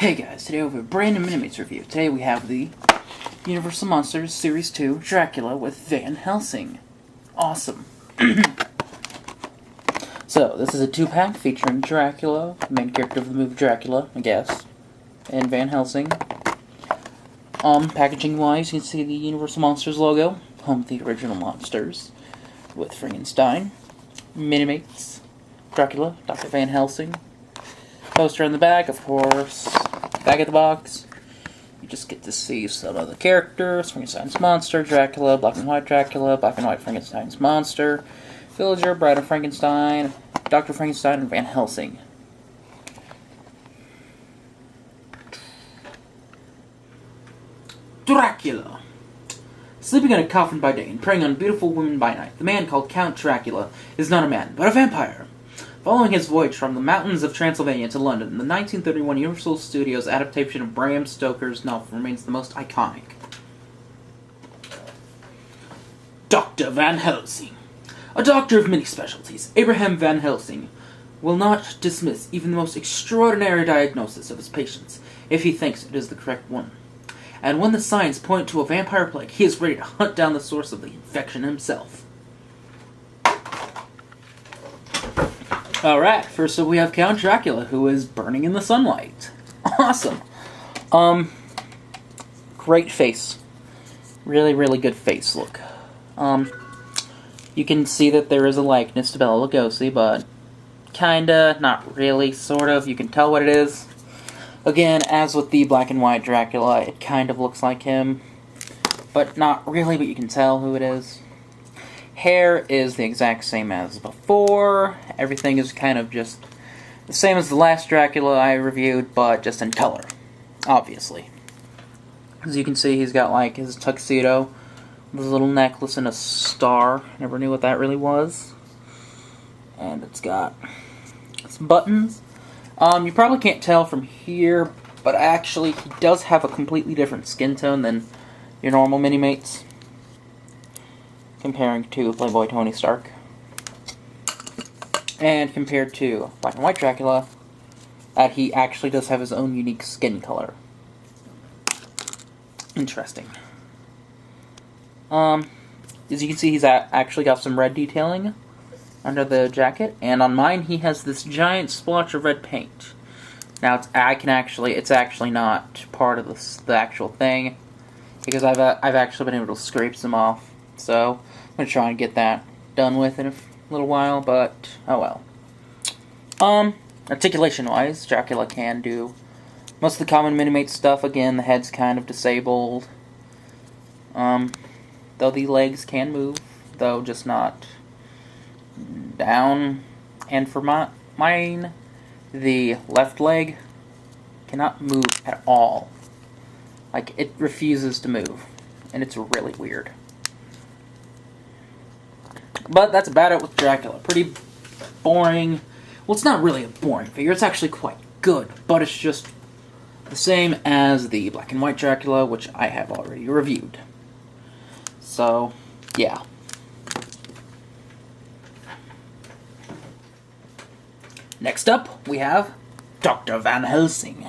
Hey guys, today we have a brand new Minimates review. Today we have the Universal Monsters Series 2 Dracula with Van Helsing. Awesome. So, this is a 2-pack featuring Dracula, the main character of the movie Dracula, I guess, and Van Helsing. Packaging wise, you can see the Universal Monsters logo, home of the original monsters, with Frankenstein, Minimates, Dracula, Dr. Van Helsing. Poster on the back, of course. Back of the box, you just get to see some of the characters: Frankenstein's monster, Dracula, black and white Frankenstein's monster, Villager, Bride of Frankenstein, Dr. Frankenstein, and Van Helsing. Dracula. Sleeping in a coffin by day and preying on beautiful women by night, the man called Count Dracula is not a man, but a vampire. Following his voyage from the mountains of Transylvania to London, the 1931 Universal Studios adaptation of Bram Stoker's novel remains the most iconic. Dr. Van Helsing. A doctor of many specialties, Abraham Van Helsing will not dismiss even the most extraordinary diagnosis of his patients if he thinks it is the correct one. And when the signs point to a vampire plague, he is ready to hunt down the source of the infection himself. Alright, first up we have Count Dracula, who is burning in the sunlight. Awesome. Great face. Really, really good face look. You can see that there is a likeness to Bela Lugosi, but kinda, not really, sort of. You can tell what it is. Again, as with the black and white Dracula, it kind of looks like him. But not really, but you can tell who it is. Hair is the exact same as before. Everything is kind of just the same as the last Dracula I reviewed, but just in color, obviously. As you can see, he's got like his tuxedo with a little necklace and a star. Never knew what that really was. And it's got some buttons. You probably can't tell from here, but actually he does have a completely different skin tone than your normal Minimates, comparing to Playboy Tony Stark. And compared to black and white Dracula, he actually does have his own unique skin color. Interesting. As you can see, he's actually got some red detailing under the jacket, and on mine he has this giant splotch of red paint. Now it's actually not part of the actual thing, because I've actually been able to scrape some off. So I'm gonna try and get that done with in a little while, but oh well. Articulation-wise, Dracula can do most of the common Minimate stuff. Again, the head's kind of disabled. Though the legs can move, though just not down. And for mine, the left leg cannot move at all. Like, it refuses to move, and it's really weird. But that's about it with Dracula. Pretty boring. Well, it's not really a boring figure. It's actually quite good, but it's just the same as the black and white Dracula, which I have already reviewed. So, yeah. Next up, we have Dr. Van Helsing.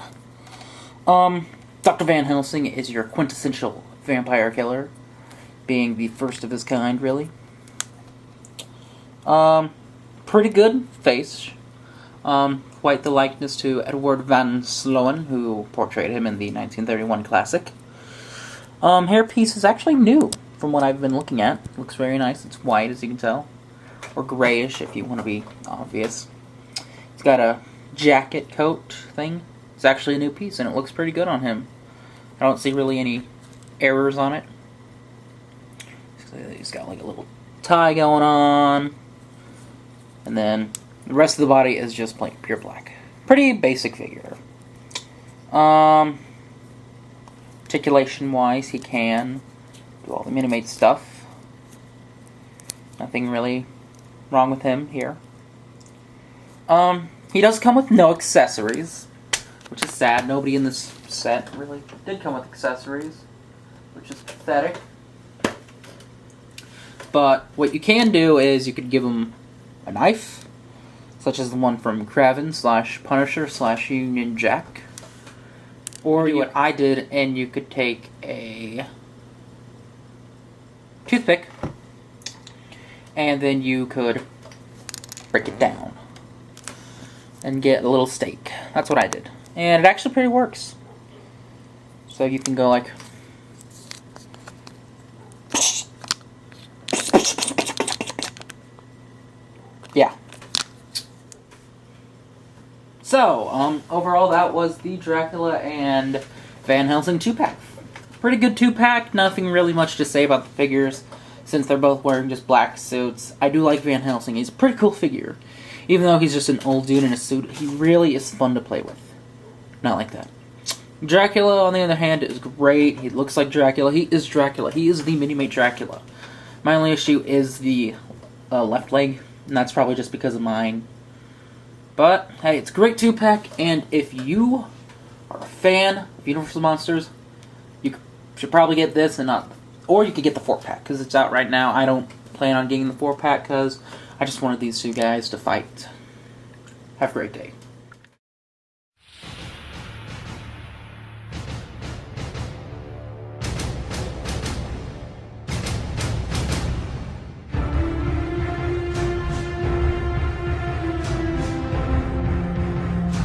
Dr. Van Helsing is your quintessential vampire killer, being the first of his kind, really. Pretty good face. Quite the likeness to Edward Van Sloan, who portrayed him in the 1931 classic. Hairpiece is actually new, from what I've been looking at. Looks very nice. It's white, as you can tell. Or grayish, if you want to be obvious. It's got a jacket coat thing. It's actually a new piece, and it looks pretty good on him. I don't see really any errors on it. He's got like a little tie going on. And then the rest of the body is just plain pure black. Pretty basic figure. Articulation-wise, he can do all the Minimate stuff. Nothing really wrong with him here. He does come with no accessories, which is sad. Nobody in this set really did come with accessories, which is pathetic. But what you can do is you could give him a knife, such as the one from Kraven / Punisher / Union Jack. Or you do what I did, and you could take a toothpick, and then you could break it down and get a little steak. That's what I did. And it actually pretty works. So you can go like... Yeah. So, overall that was the Dracula and Van Helsing 2-pack. Pretty good 2-pack, nothing really much to say about the figures, since they're both wearing just black suits. I do like Van Helsing, he's a pretty cool figure. Even though he's just an old dude in a suit, he really is fun to play with. Not like that. Dracula, on the other hand, is great. He looks like Dracula. He is Dracula. He is the Minimate Dracula. My only issue is the left leg, and that's probably just because of mine. But, hey, it's a great 2-pack, and if you are a fan of Universal Monsters, you should probably get this, and not, or you could get the 4-pack, because it's out right now. I don't plan on getting the 4-pack, because I just wanted these two guys to fight. Have a great day.